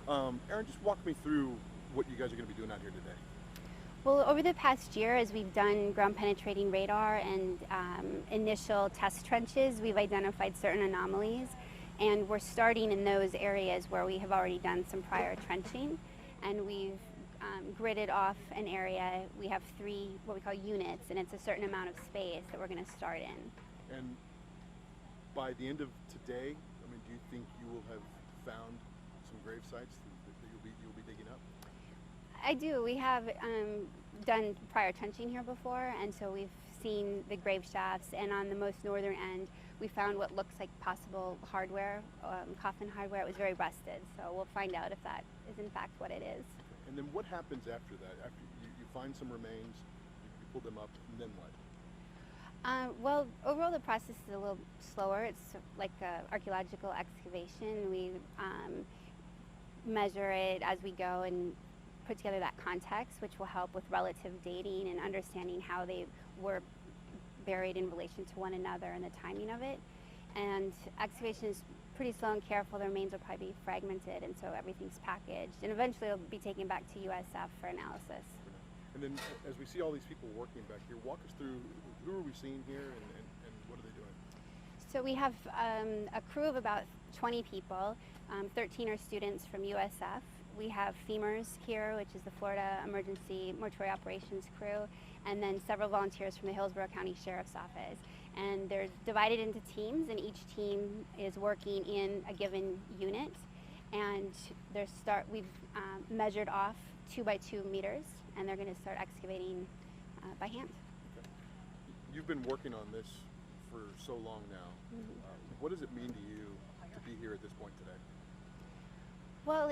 Erin, just walk me through what you guys are going to be doing out here today. Well, over the past year, as we've done ground penetrating radar and initial test trenches, we've identified certain anomalies, and we're starting in those areas where we have already done some prior trenching, and we've gridded off an area. We have 3 what we call units, and it's a certain amount of space that we're going to start in. And by the end of today, I mean, do you think you will have found some grave sites that you'll be digging up? I do. We have done prior trenching here before, and so we've seen the grave shafts, and on the most northern end, we found what looks like possible hardware, coffin hardware. It was very rusted, so we'll find out if that is in fact what it is. And then what happens after that? After you find some remains, you pull them up, and then what? Well, overall the process is a little slower. It's like an archaeological excavation. We measure it as we go and put together that context, which will help with relative dating and understanding how they were buried in relation to one another and the timing of it. And excavation is pretty slow and careful. The remains will probably be fragmented, and so everything's packaged, and eventually it'll be taken back to USF for analysis. And then as we see all these people working back here, walk us through who are we seeing here and what are they doing? So we have a crew of about 20 people. 13 are students from USF. We have FEMARS here, which is the Florida Emergency Mortuary Operations crew, and then several volunteers from the Hillsborough County Sheriff's Office. And they're divided into teams, and each team is working in a given unit. And we've measured off 2 by 2 meters, and they're going to start excavating by hand. Okay. You've been working on this for so long now. Mm-hmm. What does it mean to you to be here at this point today? Well,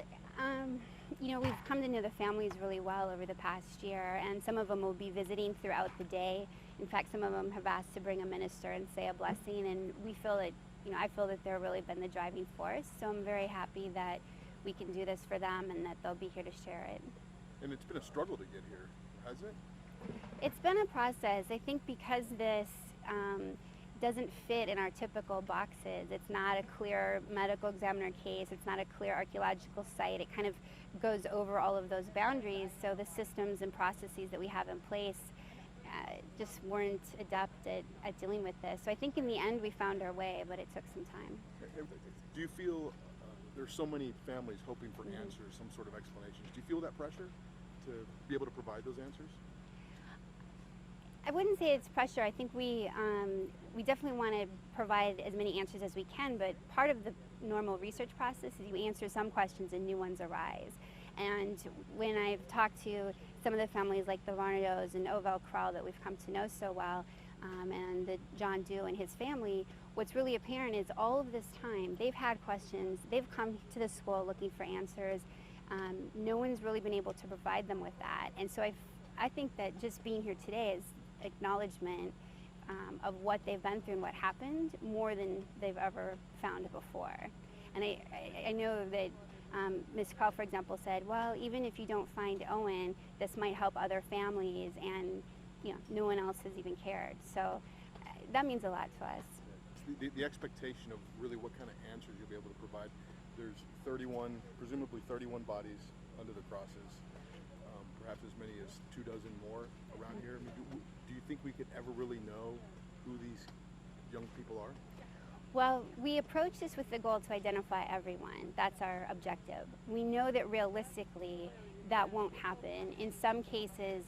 we've come to know the families really well over the past year, and some of them will be visiting throughout the day. In fact, some of them have asked to bring a minister and say a blessing, and we feel that, I feel that they've really been the driving force. So I'm very happy that we can do this for them and that they'll be here to share it. And it's been a struggle to get here, hasn't it? It's been a process. I think because this doesn't fit in our typical boxes. It's not a clear medical examiner case. It's not a clear archaeological site. It kind of goes over all of those boundaries. So the systems and processes that we have in place just weren't adept at dealing with this. So I think in the end we found our way, but it took some time. Do you feel there's so many families hoping for answers, some sort of explanations? Do you feel that pressure to be able to provide those answers? I wouldn't say it's pressure. I think we definitely want to provide as many answers as we can, but part of the normal research process is you answer some questions and new ones arise. And when I've talked to some of the families like the Varnados and Ovel Krall that we've come to know so well, and the John Dew and his family, what's really apparent is all of this time they've had questions, they've come to the school looking for answers. No one's really been able to provide them with that. And so I think that just being here today is acknowledgement of what they've been through and what happened more than they've ever found before. And I know that Ms. Krall, for example, said, well, even if you don't find Owen, this might help other families, and no one else has even cared. So that means a lot to us. The expectation of really what kind of answers you'll be able to provide. There's presumably 31 bodies under the crosses, perhaps as many as 24 more around here. I mean, do you think we could ever really know who these young people are? Well, we approach this with the goal to identify everyone. That's our objective. We know that realistically that won't happen. In some cases,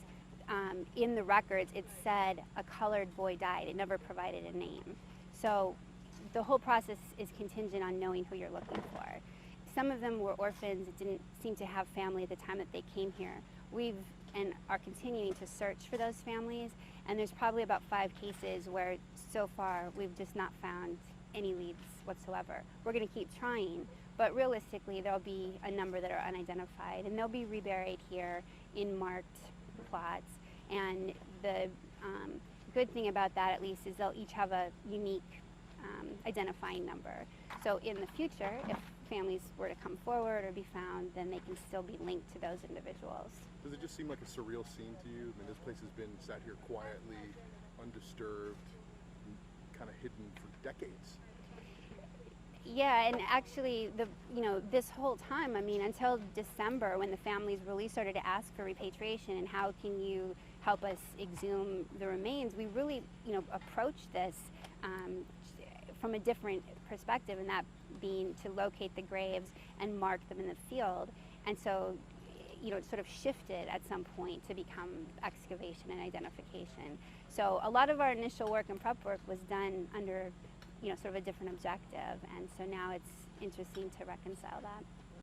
in the records, it said a colored boy died. It never provided a name. So the whole process is contingent on knowing who you're looking for. Some of them were orphans that didn't seem to have family at the time that they came here. And are continuing to search for those families, and there's probably about 5 cases where so far we've just not found any leads whatsoever. We're going to keep trying, but realistically there'll be a number that are unidentified, and they'll be reburied here in marked plots. And the good thing about that, at least, is they'll each have a unique identifying number. So in the future, if families were to come forward or be found, then they can still be linked to those individuals. Does it just seem like a surreal scene to you? I mean, this place has been sat here quietly, undisturbed, kind of hidden for decades. Yeah, and actually, this whole time, I mean, until December, when the families really started to ask for repatriation and how can you help us exhume the remains, we really, approached this from a different perspective, and that being to locate the graves and mark them in the field. And so, it sort of shifted at some point to become excavation and identification. So a lot of our initial work and prep work was done under, sort of a different objective, and so now it's interesting to reconcile that.